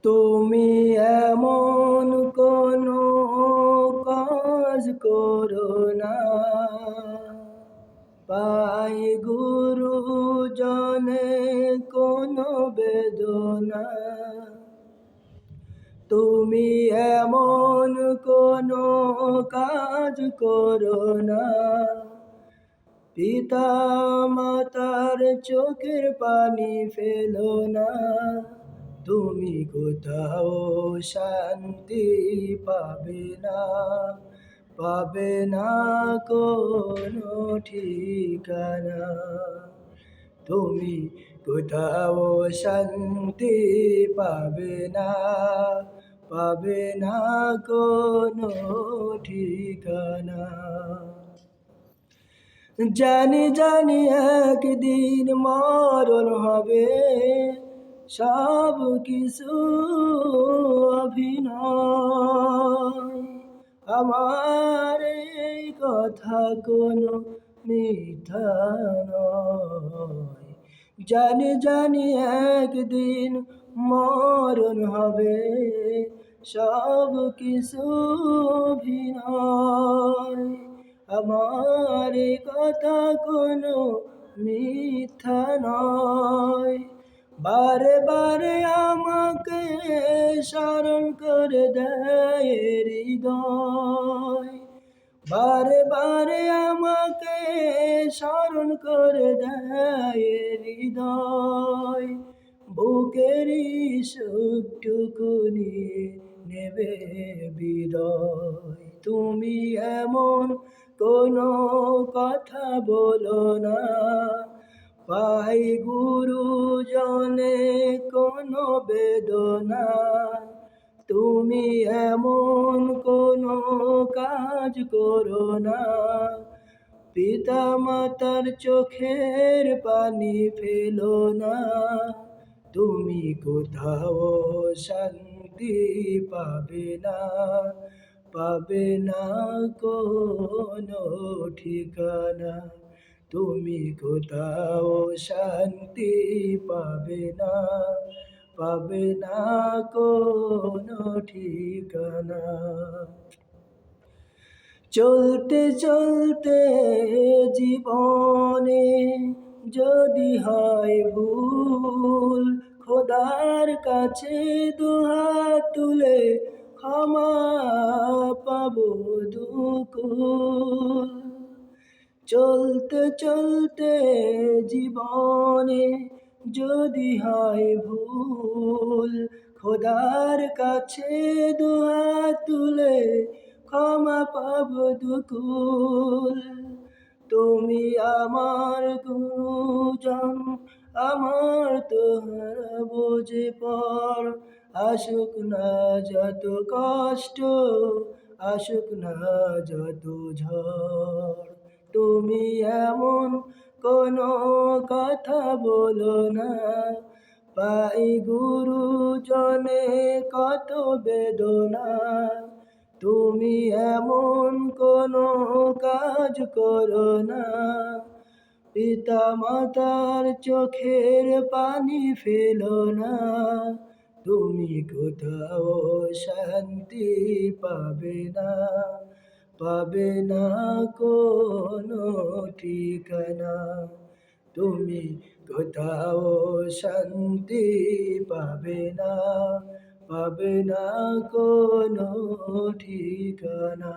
তুমি এমন কোনো কাজ করো না, পাই গুরুজনে কোনো বেদনা। তুমি এমন কোনো কাজ করো না, পিতা মাতার চোখের পানি ফেলো না। তুমি কোথাও শান্তি পাবে না, পাবে না কোনো ঠিকানা। তুমি কোথাও শান্তি পাবে না, পাবে না কোনো ঠিকানা। জানি জানি একদিন মরণ হবে, সব কিছু অভিনয়। আমার এই কথা কোনো মিথ্যা নয়। জানি জানি একদিন মরণ হবে, সব কিছু অভিনয়। আমার এ কথা কোনো মিথ্যা নয়। বারে বারে আমাকে স্মরণ করে দেয় হৃদয়, বারে বারে আমাকে স্মরণ করে দেয় হৃদয়। বুকেরই সুখটুকু নিয়ে নেবে বিদায়। তুমি এমন কোনো কথা বলো না, পাই গুরুজনে কোনো বেদনা। তুমি এমন কোনো কাজ করো না, পিতা মাতার চোখের পানি ফেলো না। তুমি কোথাও শান্তি পাবে না, পাবে না কোনো ঠিকানা। তুমি কোথাও শান্তি পাবে না, পাবে না কোনো ঠিকানা। চলতে চলতে জীবনে যদি হয় ভুল, খোদার কাছে দুহাত তুলে ক্ষমা পাবো দুকুল। চলতে চলতে জীবনে যদি হয় ভুল, খোদার কাছে দুহাত তুলে ক্ষমা পাবো দুকুল। তুমি আমার গুরুজন, আমার তোহার বুঝে পর। আসুক না যত কষ্ট, আসুক না যত ঝড়। তুমি এমন কোনো কথা বলো না, পাই গুরুজনে কত বেদনা। তুমি এমন কোনো কাজ করো না, পিতা মাতার চোখের পানি ফেলো না। তুমি কোথাও শান্তি পাবে না, পাবে না কোনো ঠিকানা। তুমি কোথাও শান্তি পাবে না, পাবে না কোনো ঠিকানা।